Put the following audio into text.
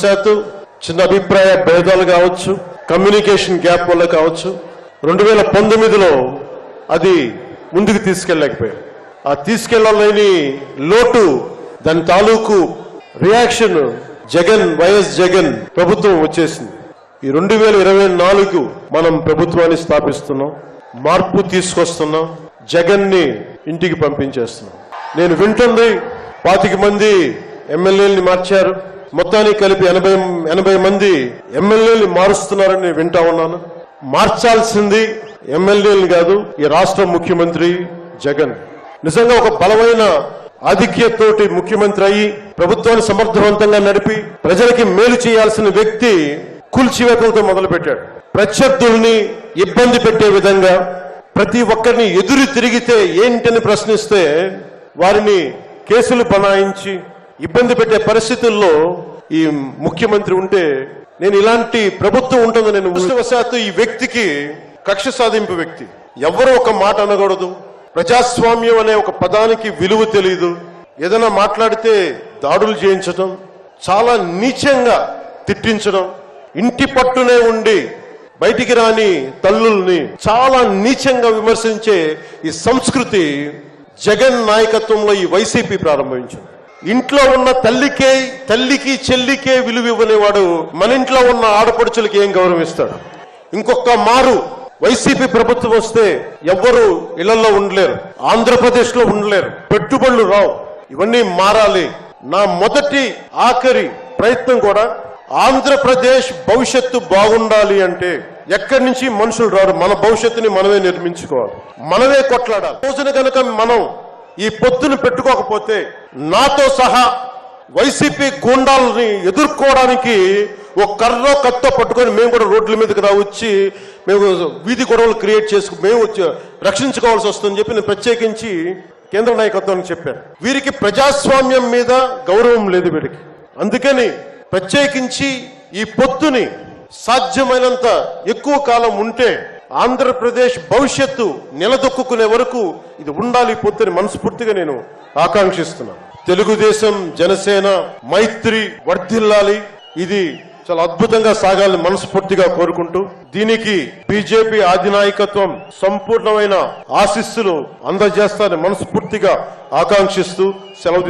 దురదృష్టవశాత్తు చిన్న అభిప్రాయ భేదాలు కావచ్చు, కమ్యూనికేషన్ గ్యాప్ వల్ల కావచ్చు 2019లో అది ముందుకు తీసుకెళ్ళలేకపోయారు. ఆ తీసుకెళ్ళలేని లోటు, దాని తాలూకు రియాక్షన్ వైఎస్ జగన్ ప్రభుత్వం వచ్చేసింది. ఈ 2024 మనం ప్రభుత్వాన్ని స్థాపిస్తున్నాం, మార్పు తీసుకొస్తున్నాం, జగన్ని ఇంటికి పంపించేస్తున్నాం. నేను వింటుంది 25 మంది ఎమ్మెల్యేలని మార్చారు, మొత్తానికి కలిపి 80 మంది ఎమ్మెల్యేలని మారుస్తున్నారని నేను వింటా ఉన్నాను. మార్చాల్సింది ఎమ్మెల్యేలు కాదు, ఈ రాష్ట్ర ముఖ్యమంత్రి జగన్. నిజంగా ఒక బలమైన ఆధిక్యతతోటి ముఖ్యమంత్రి అయ్యి ప్రభుత్వాన్ని సమర్థవంతంగా నడిపి ప్రజలకి మేలు చేయాల్సిన వ్యక్తి కూల్చివేతలతో మొదలుపెట్టాడు. ప్రత్యర్థుల్ని ఇబ్బంది పెట్టే విధంగా ప్రతి ఒక్కరిని ఎదురు తిరిగితే ఏంటని ప్రశ్నిస్తే వారిని కేసులు బనాయించి ఇబ్బంది పెట్టే పరిస్థితుల్లో ఈ ముఖ్యమంత్రి ఉంటే, నేను ఇలాంటి ప్రభుత్వం ఉంటుందని నేను దురదృష్టవశాత్తు ఈ వ్యక్తికి కక్ష సాధింపు వ్యక్తి, ఎవరు ఒక మాట అనకూడదు, ప్రజాస్వామ్యం అనే ఒక పదానికి విలువ తెలియదు, ఏదైనా మాట్లాడితే దాడులు చేయించడం, చాలా నీచంగా తిట్టించడం, ఇంటి పట్టునే ఉండి బయటికి రాని తల్లుల్ని చాలా నీచంగా విమర్శించే ఈ సంస్కృతి జగన్ నాయకత్వంలో ఈ వైసీపీ ప్రారంభించింది. ఇంట్లో ఉన్న తల్లికి చెల్లికే విలువ ఇవ్వనేవాడు మన ఇంట్లో ఉన్న ఆడపడుచులకి ఏం గౌరవిస్తాడు? ఇంకొక మారు వైసీపీ ప్రభుత్వం వస్తే ఎవ్వరు ఇళ్లలో ఉండలేరు, ఆంధ్రప్రదేశ్ లో ఉండలేరు, పెట్టుబడులు రావు, ఇవన్నీ మారాలి. నా మొదటి ఆఖరి ప్రయత్నం కూడా ఆంధ్రప్రదేశ్ భవిష్యత్తు బాగుండాలి అంటే ఎక్కడి నుంచి మనుషులు రారు, మన భవిష్యత్తుని మనమే నిర్మించుకోవాలి, మనమే కొట్లాడాలి. రోజున కనుక మనం ఈ పొత్తును పెట్టుకోకపోతే నాతో సహా వైసీపీ గూండాలని ఎదుర్కోవడానికి ఒక కర్రో కత్తో పట్టుకొని మేము కూడా రోడ్ల మీదకి వచ్చి మేము వీధి గొడవలు క్రియేట్ చేసుకు మేము వచ్చి రక్షించుకోవాల్సి వస్తుందని చెప్పి నేను ప్రత్యేకించి కేంద్ర నాయకత్వానికి చెప్పాను. వీరికి ప్రజాస్వామ్యం మీద గౌరవం లేదు వీరికి. అందుకని ప్రత్యేకించి ఈ పొత్తుని సాధ్యమైనంత ఎక్కువ కాలం ఉంటే ఆంధ్రప్రదేశ్ భవిష్యత్తు నిలదొక్కునే వరకు ఇది ఉండాలి పొత్తుని మనస్ఫూర్తిగా నేను ఆకాంక్షిస్తున్నాను. తెలుగుదేశం జనసేన మైత్రి వర్ధిల్లాలి, ఇది చాలా అద్భుతంగా సాగాలని మనస్ఫూర్తిగా కోరుకుంటూ దీనికి బీజేపీ అధినాయకత్వం సంపూర్ణమైన ఆశీస్సులు అందజేస్తారని మనస్ఫూర్తిగా ఆకాంక్షిస్తూ సెలవు